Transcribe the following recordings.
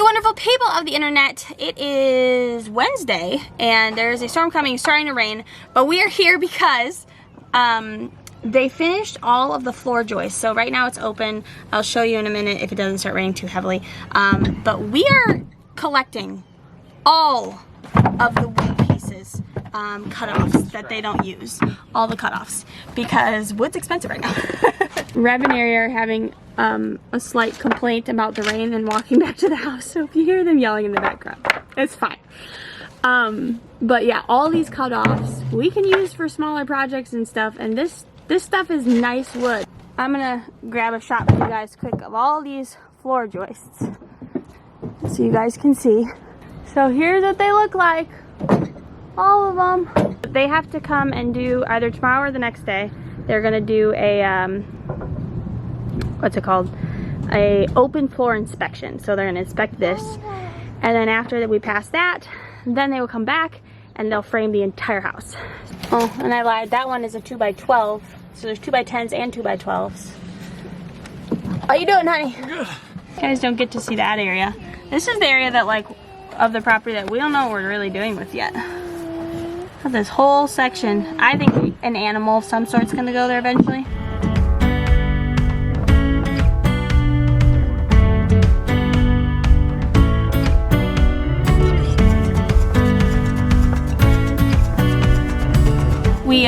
wonderful people of the internet. It is Wednesday and there is a storm coming, starting to rain, but we are here because they finished all of the floor joists. So right now it's open. I'll show you in a minute if it doesn't start raining too heavily. But we are collecting all of the wood pieces, cutoffs that they don't use. All the cutoffs, because wood's expensive right now. Rev and Ari are having a slight complaint about the rain and walking back to the house. So if you hear them yelling in the background, it's fine. But yeah, all these cutoffs we can use for smaller projects and stuff. And this stuff is nice wood. I'm gonna grab a shot for you guys quick of all these floor joists so you guys can see. So here's what they look like, all of them. They have to come and do either tomorrow or the next day. They're gonna do a what's it called? A open floor inspection. So they're gonna inspect this, and then after that we pass that, then they will come back and they'll frame the entire house. Oh, and I lied. That one is a 2x12. So there's 2x10s and 2x12s. How you doing, honey? Good. You guys don't get to see that area. This is the area that, like, of the property that we don't know what we're really doing with yet. Have this whole section. I think an animal of some sort's gonna go there eventually. We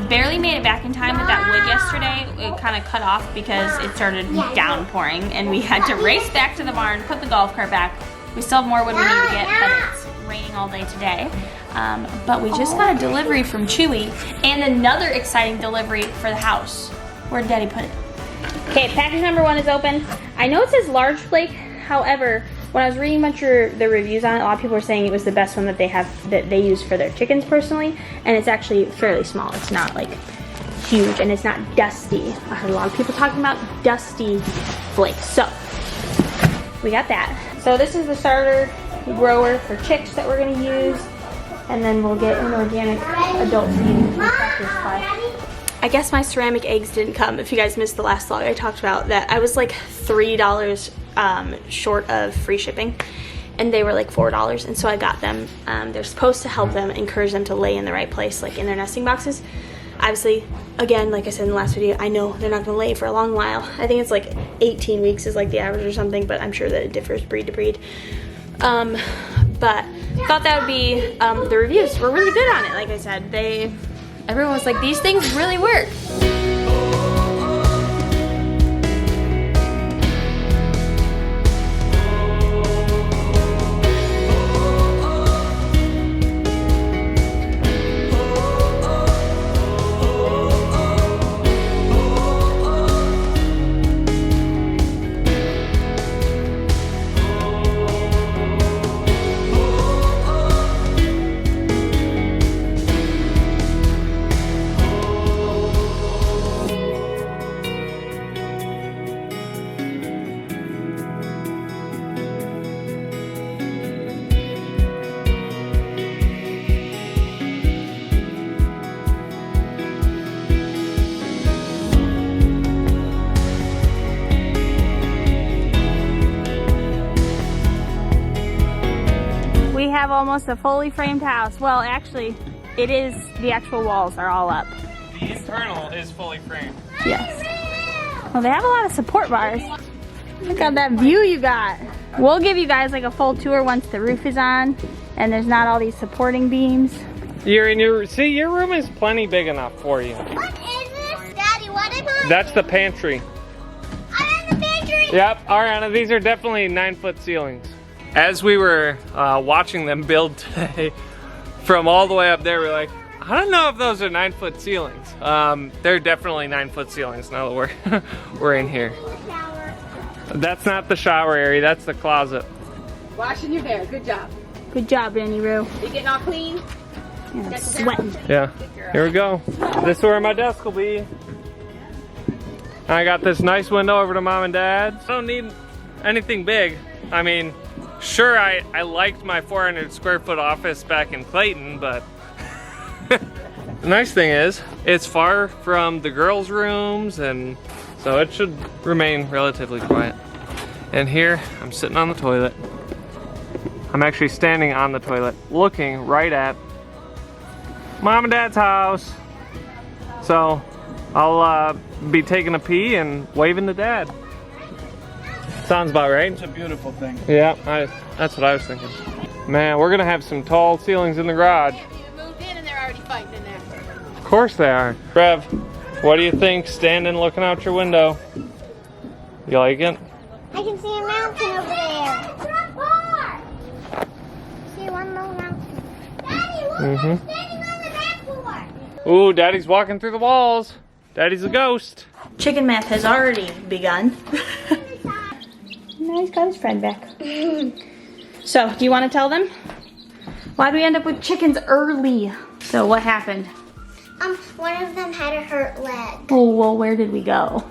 barely made it back in time with that wood yesterday. It kind of cut off because it started downpouring and we had to race back to the barn, put the golf cart back. We still have more wood we need to get, but it's raining all day today. But we just got a delivery from Chewy and another exciting delivery for the house. Where'd Daddy put it? Okay, package number 1 is open. I know it says large flake, however, when I was reading a bunch of the reviews on it, a lot of people were saying it was the best one that they use for their chickens personally, and it's actually fairly small. It's not like huge, and it's not dusty. I heard a lot of people talking about dusty flakes. So we got that. So this is the starter grower for chicks that we're gonna use, and then we'll get an organic adult feed. I guess my ceramic eggs didn't come. If you guys missed the last vlog, I talked about that I was like $3 short of free shipping, and they were like $4, and so I got them. They're supposed to help them, encourage them to lay in the right place, like in their nesting boxes. Obviously, again, like I said in the last video, I know they're not gonna lay for a long while. I think it's like 18 weeks is like the average or something, but I'm sure that it differs breed to breed. But thought that would be, the reviews were really good on it. Like I said, everyone was like, these things really work. Have almost a fully framed house. Well, actually, it is, the actual walls are all up. The internal is fully framed. Yes. Well, they have a lot of support bars. Look at that view you got. We'll give you guys like a full tour once the roof is on and there's not all these supporting beams. You're in your, see, your room is plenty big enough for you. What is this? Daddy, what am I? That's the pantry. I'm in the pantry. Yep, Ariana, these are definitely 9-foot ceilings. As we were watching them build today, from all the way up there, we're like, I don't know if those are 9-foot ceilings. They're definitely 9-foot ceilings now that we're in here. That's not the shower area, that's the closet. Washing your hair, good job. Good job, Danny Roo. You getting all clean? Yeah, I'm sweating. Yeah, here we go. This is where my desk will be. I got this nice window over to Mom and Dad's. I don't need anything big. I mean, sure, I liked my 400 square foot office back in Clayton, but the nice thing is it's far from the girls' rooms, and so it should remain relatively quiet. And here I'm sitting on the toilet. I'm actually standing on the toilet looking right at Mom and Dad's house. So I'll be taking a pee and waving to Dad. Sounds about right. It's a beautiful thing. Yeah, that's what I was thinking. Man, we're gonna have some tall ceilings in the garage. Moved in and they're already fighting in there. Of course they are. Rev, what do you think standing looking out your window? You like it? I can see a mountain over there. See one little mountain. Daddy, look, I'm standing on the back door. Ooh, Daddy's walking through the walls. Daddy's a ghost. Chicken math has already begun. Now he's got his friend back. So, do you want to tell them? Why do we end up with chickens early? So, what happened? One of them had a hurt leg. Oh, well, where did we go?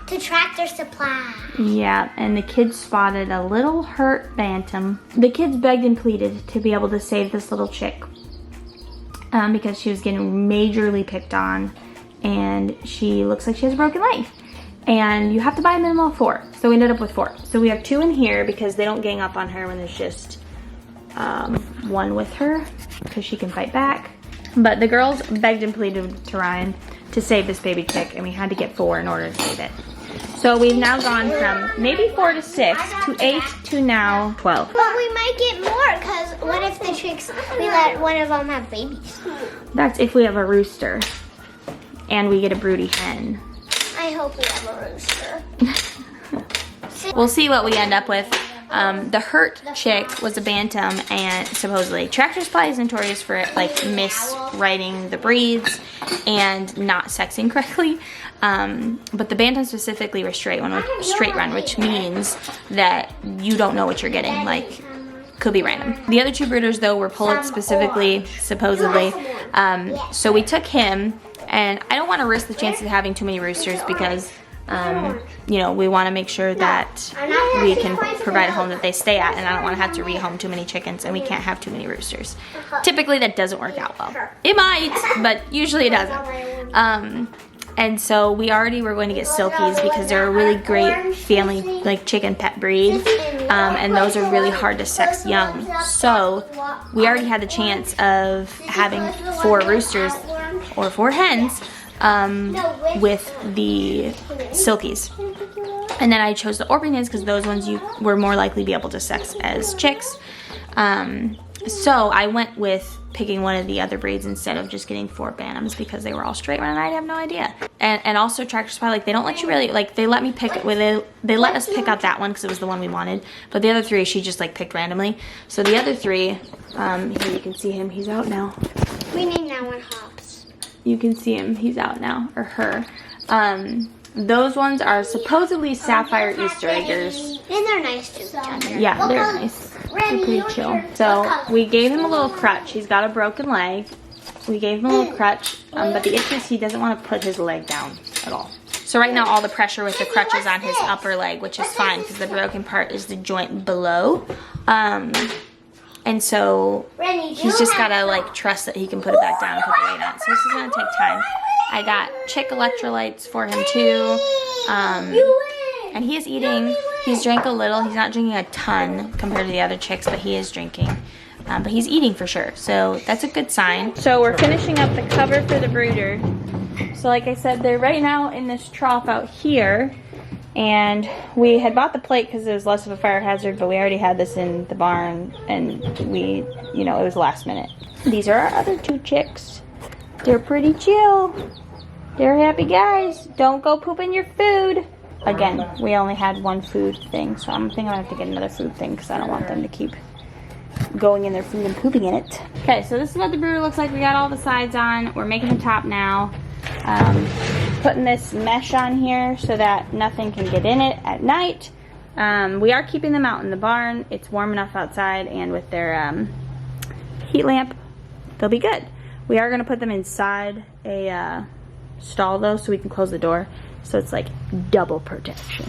To Tractor Supply. Yeah, and the kids spotted a little hurt bantam. The kids begged and pleaded to be able to save this little chick because she was getting majorly picked on, and she looks like she has a broken leg. And you have to buy a minimum of 4. So we ended up with 4. So we have 2 in here because they don't gang up on her when there's just 1 with her because she can fight back. But the girls begged and pleaded to Ryan to save this baby chick, and we had to get 4 in order to save it. So we've now gone from maybe 4 to 6 to 8 to now 12. But we might get more, because what if the chicks, we let one of them have babies? That's if we have a rooster and we get a broody hen. I hope we have a rooster. We'll see what we end up with. The hurt chick was a bantam, and supposedly Tractor Supply is notorious for like miswriting the breeds and not sexing correctly. But the bantam specifically were straight run, which means that you don't know what you're getting. Like, could be random. The other 2 brooders though were pullets specifically, supposedly. So we took him, and I don't want to risk the chances of having too many roosters because you know, we want to make sure that we can provide a home that they stay at, and I don't want to have to rehome too many chickens, and we can't have too many roosters. Typically that doesn't work out well. It might, but usually it doesn't. And so we already were going to get silkies because they're a really great family, like, chicken pet breed, and those are really hard to sex young. So we already had the chance of having 4 roosters or 4 hens with the silkies. And then I chose the Orphan hens because those ones you were more likely to be able to sex as chicks. So I went with picking one of the other breeds instead of just getting 4 bantams because they were all straight run and I have no idea. And also Tractor Supply, like, they don't let you really, like, they let me pick it with they let us pick out that one because it was the one we wanted, but the other 3 she just like picked randomly. So the other 3, here you can see him, he's out now. We named that one Hops. You can see him, he's out now, or her. Those ones are supposedly sapphire Easter eggers. And they're nice too. Yeah, they're nice. They're pretty chill. So we gave him a little crutch. He's got a broken leg. We gave him a little crutch, but the issue is he doesn't want to put his leg down at all. So right now all the pressure with the crutch is on his upper leg, which is fine because the broken part is the joint below. And so he's just gotta like trust that he can put it back down and put the weight on. So this is gonna take time. I got chick electrolytes for him too. And he is eating. He's drank a little. He's not drinking a ton compared to the other chicks, but he is drinking. But he's eating for sure, so that's a good sign. So we're finishing up the cover for the brooder. So like I said, they're right now in this trough out here. And we had bought the plate because it was less of a fire hazard, but we already had this in the barn, and we, you know, it was last minute. These are our other 2 chicks. They're pretty chill. They're happy guys. Don't go pooping your food. Again, we only had 1 food thing, so I'm thinking I have to get another food thing because I don't want them to keep going in their food and pooping in it. Okay, so this is what the brooder looks like. We got all the sides on. We're making the top now. Putting this mesh on here so that nothing can get in it at night. We are keeping them out in the barn. It's warm enough outside, and with their heat lamp, they'll be good. We are going to put them inside a stall though, so we can close the door, so it's like double protection.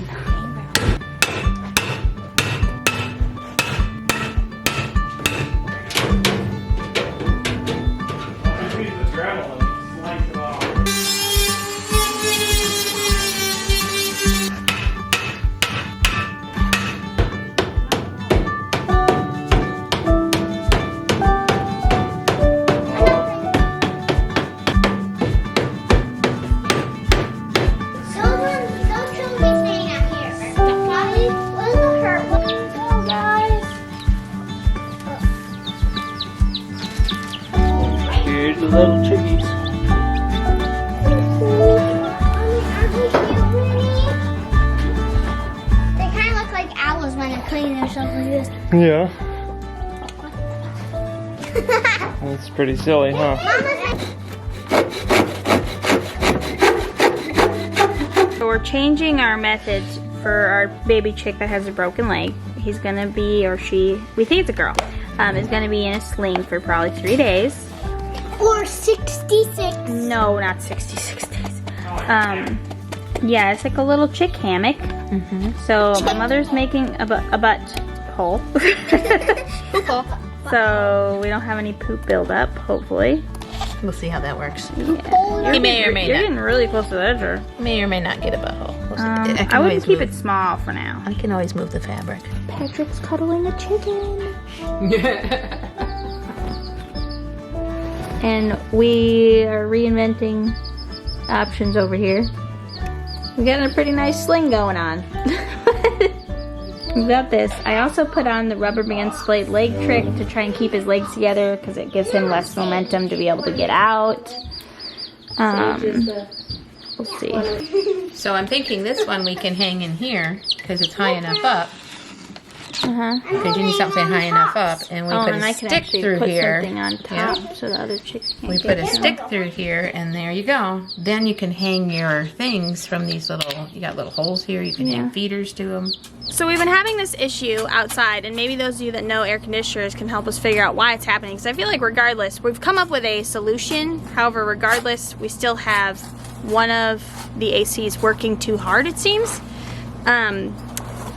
the little chickies. They kind of look like owls when they're cleaning themselves like this. Yeah. That's pretty silly, huh? So we're changing our methods for our baby chick that has a broken leg. He's gonna be, or she, we think it's a girl, is gonna be in a sling for probably 3 days. Or 66. No, not 66 days. Yeah, it's like a little chick hammock. So my mother's making a butt hole. So we don't have any poop buildup, hopefully. We'll see how that works. Yeah. He may or may You're not. getting really close to the edge. Or, May or may not get a butthole. We'll see. I wouldn't keep it small for now. I can always move the fabric. Patrick's cuddling a chicken. And we are reinventing options over here. We're getting a pretty nice sling going on. We've got this. I also put on the rubber band splayed leg trick to try and keep his legs together because it gives him less momentum to be able to get out. We'll see. So I'm thinking this one we can hang in here because it's high enough up. Because you need something high enough up, and we put and a I can stick actually through put here. something on top so the other chicks can't We get put a down. stick through here, and there you go. Then you can hang your things from these little. You got little holes here. You can hang feeders to them. So we've been having this issue outside, and maybe those of you that know air conditioners can help us figure out why it's happening. Because I feel like regardless, we've come up with a solution. However, regardless, we still have one of the ACs working too hard, it seems.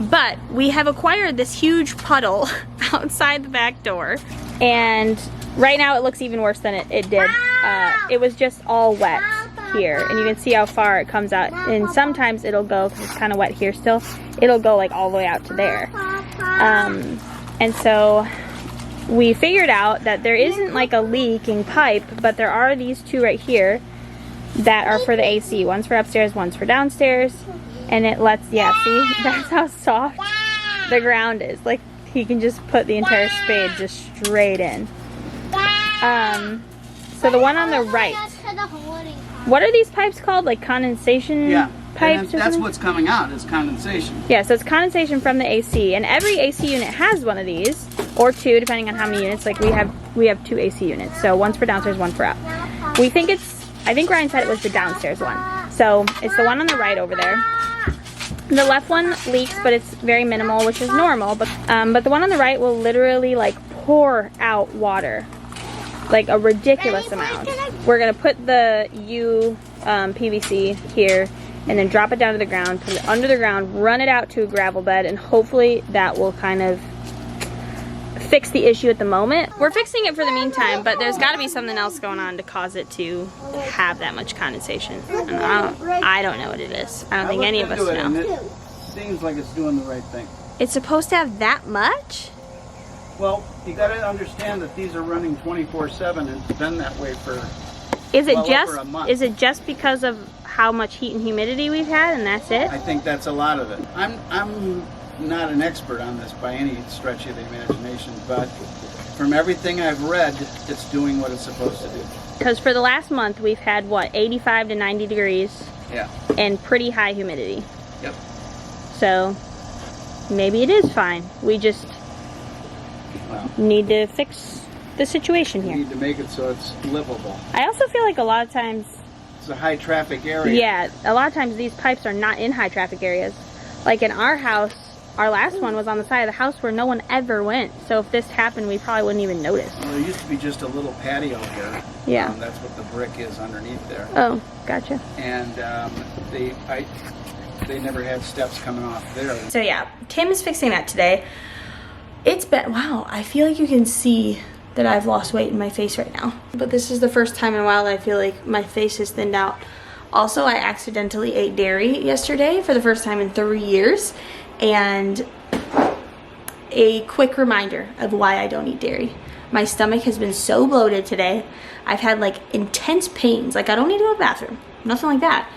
But we have acquired this huge puddle outside the back door, and right now it looks even worse than it did. It was just all wet here, and you can see how far it comes out, and sometimes it'll go, because it's kind of wet here still, it'll go like all the way out to there. And so we figured out that there isn't like a leaking pipe, but there are these two right here that are for the AC. One's for upstairs, one's for downstairs. And it lets, yeah, see, that's how soft the ground is. Like, he can just put the entire spade just straight in. So the one on the right, what are these pipes called? Like condensation pipes or that's something? what's coming out is condensation. Yeah, so it's condensation from the AC. And every AC unit has one of these, or two, depending on how many units. Like, we have 2 AC units. So one's for downstairs, one for up. I think Ryan said it was the downstairs one. So it's the one on the right over there. The left one leaks, but it's very minimal, which is normal. But the one on the right will literally like pour out water, like a ridiculous amount. We're gonna put the PVC here, and then drop it down to the ground, put it under the ground, run it out to a gravel bed, and hopefully that will kind of fix the issue at the moment. We're fixing it for the meantime, but there's got to be something else going on to cause it to have that much condensation. And I don't know what it is. I don't think any of us know. It seems like it's doing the right thing. It's supposed to have that much? Well, you got to understand that these are running 24/7, and it's been that way for Is it well just over a month. is it just because of how much heat and humidity we've had, and that's it? I think that's a lot of it. I'm not an expert on this by any stretch of the imagination, but from everything I've read, it's doing what it's supposed to do. Because for the last month we've had what, 85 to 90 degrees Yeah. and pretty high humidity. Yep. So maybe it is fine. We just Well, need to fix the situation we here. need to make it so it's livable. I also feel like a lot of times, It's a high traffic area. yeah, a lot of times these pipes are not in high traffic areas. Like in our house, our last one was on the side of the house where no one ever went. So if this happened, we probably wouldn't even notice. Well, there used to be just a little patio here. Yeah. That's what the brick is underneath there. Oh, gotcha. And they never had steps coming off there. So yeah, Tim is fixing that today. It's been, wow, I feel like you can see that I've lost weight in my face right now. But this is the first time in a while that I feel like my face is thinned out. Also, I accidentally ate dairy yesterday for the first time in 3 years. And a quick reminder of why I don't eat dairy. My stomach has been so bloated today. I've had like intense pains. Like, I don't need to go to the bathroom, nothing like that.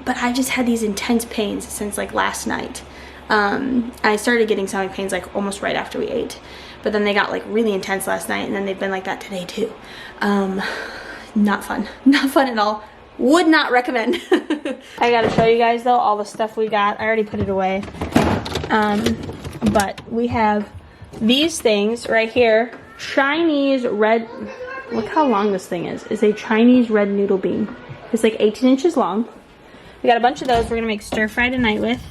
But I just had these intense pains since like last night. I started getting stomach pains like almost right after we ate, but then they got like really intense last night, and then they've been like that today too. Not fun. Not fun at all. Would not recommend. I gotta show you guys though all the stuff we got. I already put it away. But we have these things right here. Chinese red, look how long this thing is. It's a Chinese red noodle bean. It's like 18 inches long. We got a bunch of those we're gonna make stir fry tonight with.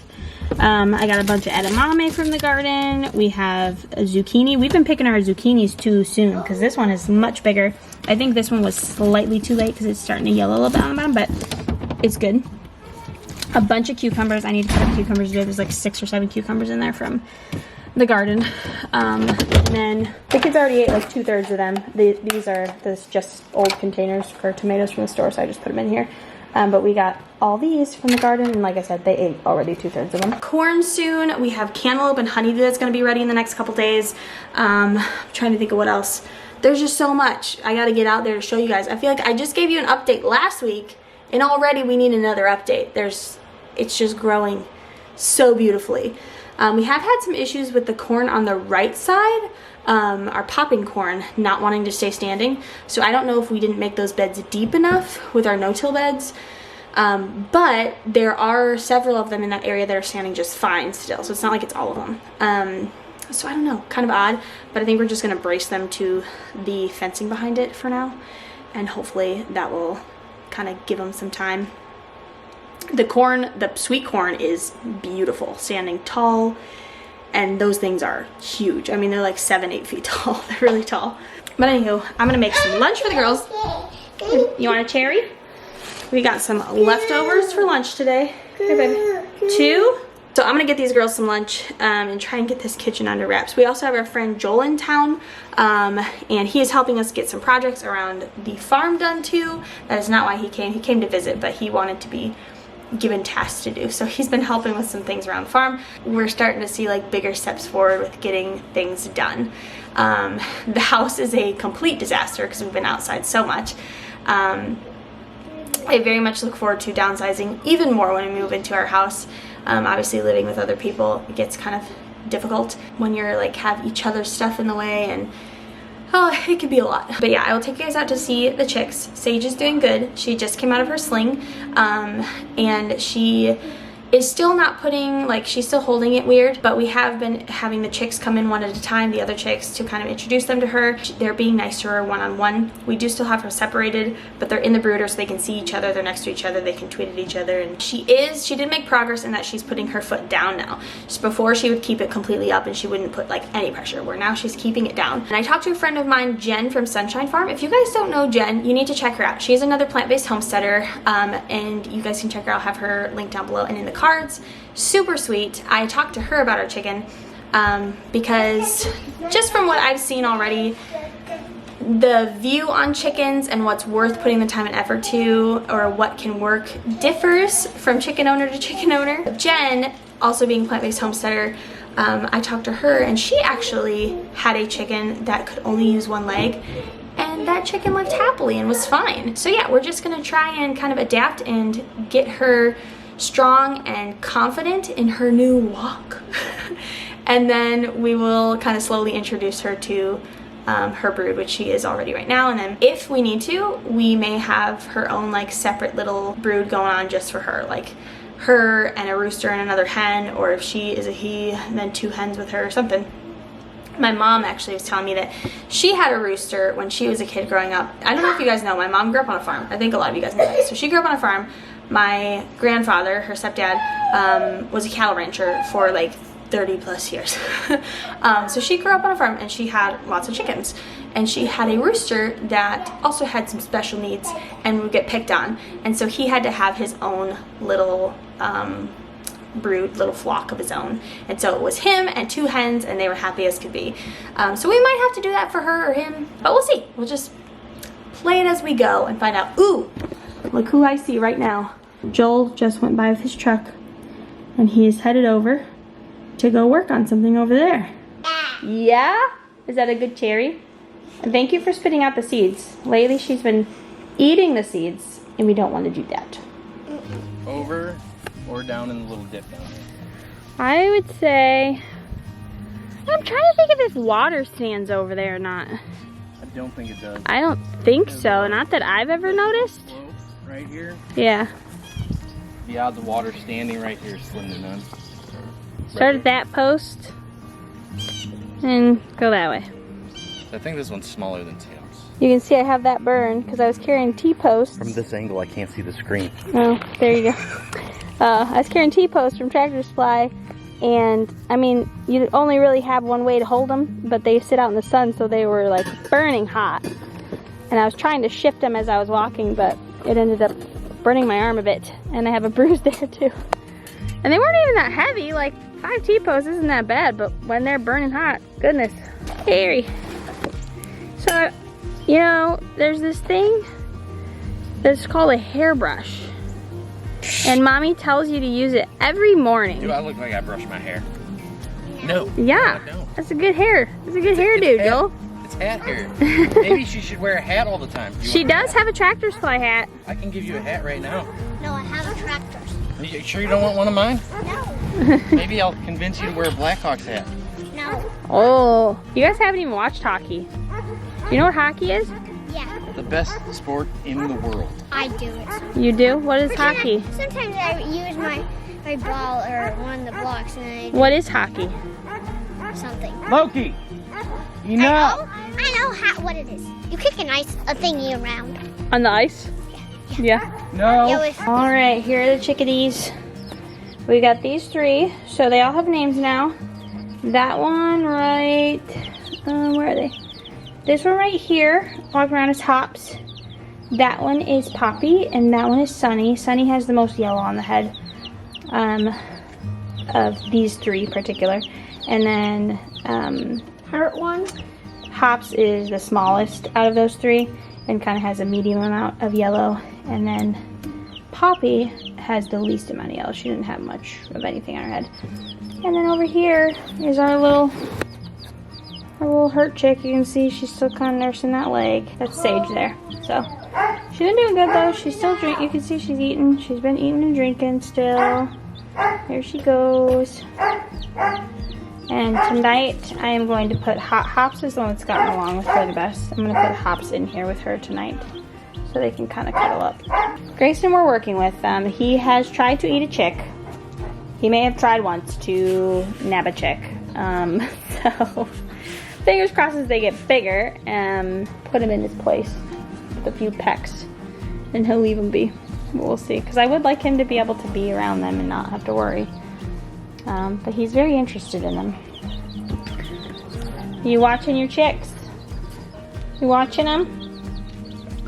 I got a bunch of edamame from the garden. We have a zucchini. We've been picking our zucchinis too soon because this one is much bigger. I think this one was slightly too late because it's starting to yellow a little bit on the bottom, but it's good. A bunch of cucumbers. I need to cut up cucumbers today. There's like 6 or 7 cucumbers in there from the garden. And then the kids already ate like 2/3 of them. These are just old containers for tomatoes from the store, so I just put them in here. But we got all these from the garden, and like I said, they ate already 2/3 of them. Corn soon. We have cantaloupe and honeydew that's going to be ready in the next couple days. I'm trying to think of what else. There's just so much. I got to get out there to show you guys. I feel like I just gave you an update last week, and already we need another update. It's just growing so beautifully. We have had some issues with the corn on the right side, our popping corn not wanting to stay standing. So I don't know if we didn't make those beds deep enough with our no-till beds. But there are several of them in that area that are standing just fine still. So it's not like it's all of them. So I don't know, kind of odd, but I think we're just gonna brace them to the fencing behind it for now. And hopefully that will kind of give them some time. The corn, the sweet corn is beautiful, standing tall, and those things are huge. I mean, they're like 7-8 feet tall. They're really tall. But anywho, I'm gonna make some lunch for the girls. You want a cherry? We got some leftovers for lunch today. Here, baby. 2. So I'm gonna get these girls some lunch and try and get this kitchen under wraps. We also have our friend Joel in town, and he is helping us get some projects around the farm done too. That is not why he came. He came to visit, but he wanted to be given tasks to do. So he's been helping with some things around the farm. We're starting to see like bigger steps forward with getting things done. The house is a complete disaster because we've been outside so much. I very much look forward to downsizing even more when we move into our house. Obviously living with other people, it gets kind of difficult when you're like have each other's stuff in the way, and it can be a lot. But yeah, I will take you guys out to see the chicks. Sage is doing good. She just came out of her sling, and she is still not putting, like, she's still holding it weird, but we have been having the chicks come in one at a time, the other chicks, to kind of introduce them to her. They're being nice to her one-on-one. We do still have her separated, but they're in the brooder so they can see each other, they're next to each other, they can tweet at each other, and she did make progress in that she's putting her foot down now. Just before she would keep it completely up and she wouldn't put like any pressure, where now she's keeping it down. And I talked to a friend of mine, Jen from Sunshine Farm. If you guys don't know Jen, you need to check her out. She's another plant-based homesteader, and you guys can check her out. I'll have her link down below and in the cards. Super sweet. I talked to her about our chicken because just from what I've seen already, the view on chickens and what's worth putting the time and effort to, or what can work, differs from chicken owner to chicken owner. Jen, also being plant-based homesteader, I talked to her and she actually had a chicken that could only use one leg, and that chicken lived happily and was fine. So yeah, we're just gonna try and kind of adapt and get her strong and confident in her new walk. And then we will kind of slowly introduce her to her brood, which she is already right now. And then if we need to, we may have her own like separate little brood going on just for her, like her and a rooster and another hen, or if she is a he, then 2 hens with her or something. My mom actually was telling me that she had a rooster when she was a kid growing up. I don't know if you guys know, my mom grew up on a farm. I think a lot of you guys know that. So she grew up on a farm. My grandfather, her stepdad, was a cattle rancher for like 30 plus years. So she grew up on a farm and she had lots of chickens. And she had a rooster that also had some special needs and would get picked on. And so he had to have his own little brood, little flock of his own. And so it was him and 2 hens, and they were happy as could be. So we might have to do that for her or him, but we'll see. We'll just play it as we go and find out. Ooh, look who I see right now. Joel just went by with his truck, and he is headed over to go work on something over there. Yeah? Is that a good cherry? And thank you for spitting out the seeds. Lately she's been eating the seeds, and we don't want to do that. Over or down in the little dip down there. I would say, I'm trying to think if water stands over there or not. I don't think it does. I don't think so, not that I've ever noticed. Right here. Yeah. The odds of water standing right here is slim to none. Start at that post and go that way. I think this one's smaller than Tim's. You can see I have that burn because I was carrying T-posts. From this angle, I can't see the screen. Oh, there you go. I was carrying T-posts from Tractor Supply, and I mean, you only really have one way to hold them, but they sit out in the sun, so they were like burning hot. And I was trying to shift them as I was walking, but it ended up burning my arm a bit, and I have a bruise there too. And they weren't even that heavy, like 5 T-posts isn't that bad, but when they're burning hot, goodness, scary. So, you know, there's this thing that's called a hairbrush. And Mommy tells you to use it every morning. Do I look like I brush my hair? No. Yeah, I don't. that's a good hair. That's a good hairdo, Joel. It's hat hair. Maybe she should wear a hat all the time. Do you She want a does hat? have a Tractor Supply hat. I can give you a hat right now. No, I have a tractor. Are you sure you don't want one of mine? No. Maybe I'll convince you to wear a Blackhawks hat. No. Oh, you guys haven't even watched hockey. You know what hockey is? Yeah, The best sport in the world. I do it. You do? What is hockey? Sometimes I use my ball or one of the blocks and then What is hockey? I do something. Loki. Enough. I know what it is. You kick a thingy around. On the ice? Yeah. No. Yeah, with- All right, here are the chickadees. We got these 3, so they all have names now. That one right, where are they? This one right here, walking around is Hops. That one is Poppy, and that one is Sunny. Sunny has the most yellow on the head of these 3 particular. And then Hurt one, Hops is the smallest out of those 3 and kind of has a medium amount of yellow. And then Poppy has the least amount of yellow. She didn't have much of anything on her head. And then over here is our little hurt chick. You can see she's still kind of nursing that leg. That's Sage there. So she's been doing good though. She's still drinking. You can see she's eating. She's been eating and drinking still. There she goes. And tonight I am going to put Hops is the one that's gotten along with her the best. I'm going to put Hops in here with her tonight so they can kind of cuddle up. Grayson we're working with. He has tried to eat a chick. He may have tried once to nab a chick. So fingers crossed as they get bigger, put him in his place with a few pecks, and he'll leave him be. We'll see, because I would like him to be able to be around them and not have to worry. But he's very interested in them. You watching your chicks? You watching them?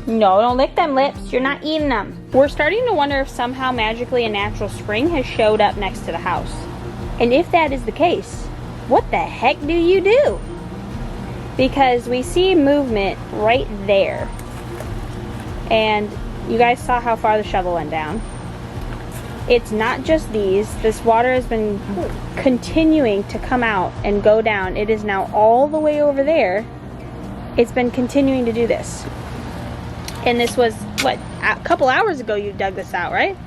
No, don't lick them lips. You're not eating them. We're starting to wonder if somehow magically a natural spring has showed up next to the house. And if that is the case, what the heck do you do? Because we see movement right there. And you guys saw how far the shovel went down. It's not just these. This water has been continuing to come out and go down. It is now all the way over there. It's been continuing to do this. And this was, what, a couple hours ago you dug this out, right?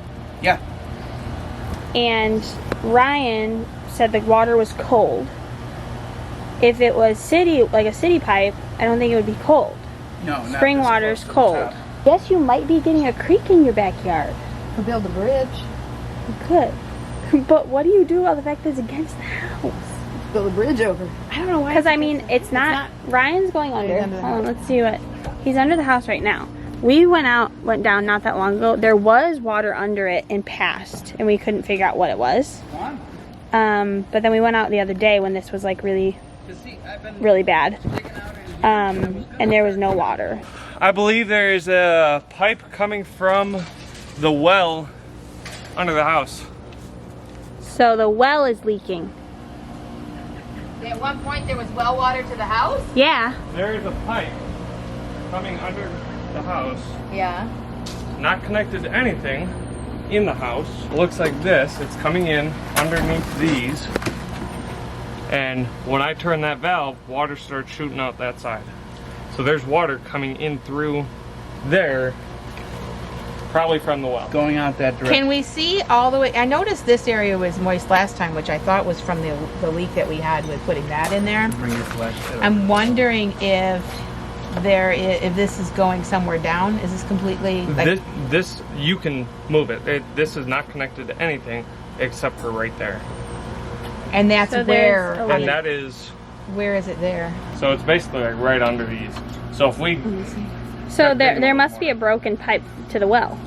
Yeah. And Ryan said the water was cold. If it was like a city pipe, I don't think it would be cold. No, not Spring this water's close to the cold. top. Yes, you might be getting a creek in your backyard. We'll build a bridge. You could. But what do you do about the fact that it's against the house? Build a bridge over. I don't know why. Because I mean, it's not. Ryan's going under. under the Hold on, let's see what. He's under the house right now. We went down not that long ago. There was water under it and passed, and we couldn't figure out what it was. But then we went out the other day when this was like really bad. And there was no water. I believe there is a pipe coming from the well under the house. So the well is leaking. At one point there was well water to the house? Yeah. There is a pipe coming under the house, Yeah. not connected to anything in the house. It looks like this. It's coming in underneath these. And when I turn that valve, water starts shooting out that side. So there's water coming in through there Probably from the well. going out that direction. Can we see all the way? I noticed this area was moist last time, which I thought was from the leak that we had with putting that in there. Bring your flashlight. I'm wondering if if this is going somewhere down. Is this completely like, This you can move it. This is not connected to anything except for right there. and that's So where? there's a And that is, Where is it there? so it's basically like right under these. So if we, So there must be a broken pipe to the well.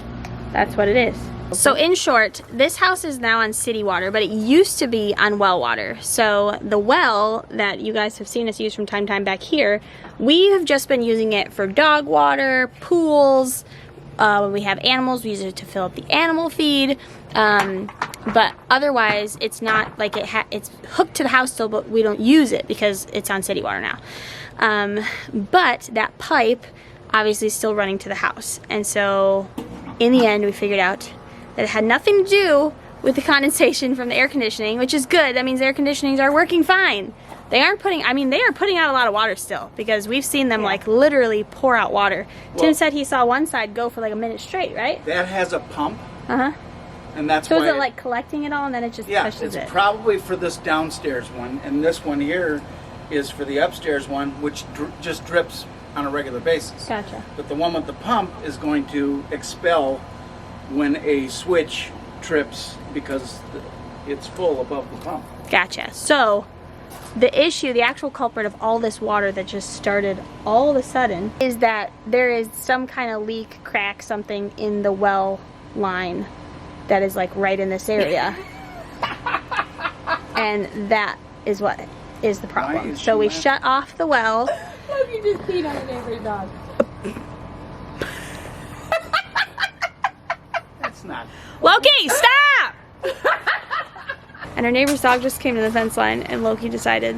That's what it is. So in short, this house is now on city water, but it used to be on well water. So the well that you guys have seen us use from time to time back here, we have just been using it for dog water, pools. When we have animals, we use it to fill up the animal feed. But otherwise, it's not like it's hooked to the house still, but we don't use it because it's on city water now. But that pipe obviously is still running to the house. And so in the end, we figured out that it had nothing to do with the condensation from the air conditioning, which is good. That means the air conditionings are working fine. They aren't putting, I mean, they are putting out a lot of water still because we've seen them like literally pour out water. Tim said he saw one side go for like a minute straight, right? That has a pump, Uh-huh. and that's So why. is it like collecting it all and then it just yeah, pushes it's it? probably for this downstairs one, and this one here is for the upstairs one, which just drips on a regular basis. Gotcha. But the one with the pump is going to expel when a switch trips because it's full above the pump. Gotcha. So the issue, the actual culprit of all this water that just started all of a sudden is that there is some kind of leak, crack, something in the well line that is like right in this area. And that is what is the Why problem. is So she we laughing? shut off the well. You just peed on a neighbor's dog. That's not. Loki, stop! And our neighbor's dog just came to the fence line and Loki decided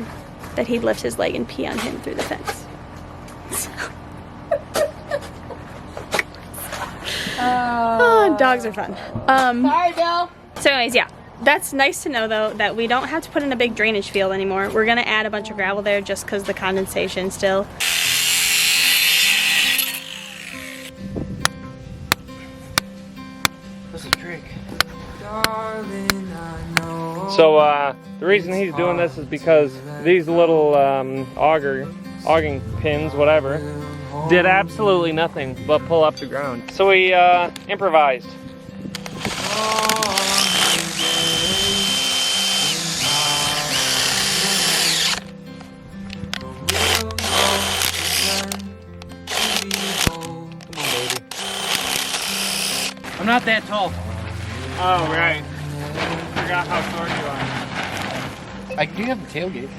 that he'd lift his leg and pee on him through the fence. Oh, dogs are fun. Sorry, Bill. So anyways, yeah. That's nice to know though that we don't have to put in a big drainage field anymore. We're gonna add a bunch of gravel there just because the condensation still. That's a trick. so the reason he's doing this is because these little auging pins, whatever, did absolutely nothing but pull up the ground. So we improvised. I'm not that tall. Oh, right. Forgot how short you are. I do have a tailgate.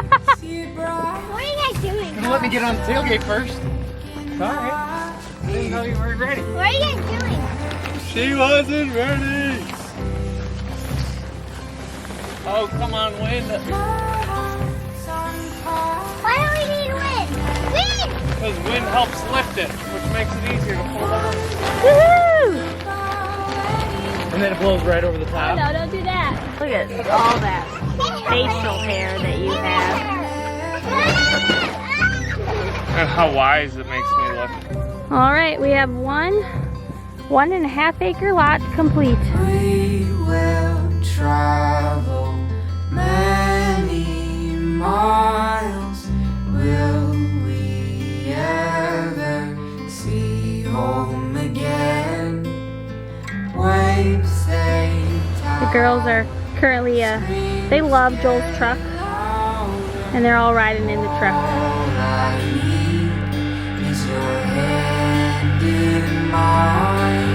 What are you guys doing? Let me get on the tailgate first. Sorry. Didn't know you weren't ready. What are you guys doing? She wasn't ready. Oh, come on, wind. Why do we need wind? Wind! Because wind helps lift it, which makes it easier to pull down. Woohoo! And then it blows right over the top. No, don't do that. Look at all that facial hair that you have. And how wise it makes me look. All right, we have 1.5 acre lot complete. We will travel many miles. Will we ever see home again? Waves they The girls are currently, they love Joel's truck, and they're all riding in the truck. all I need is your hand in mine.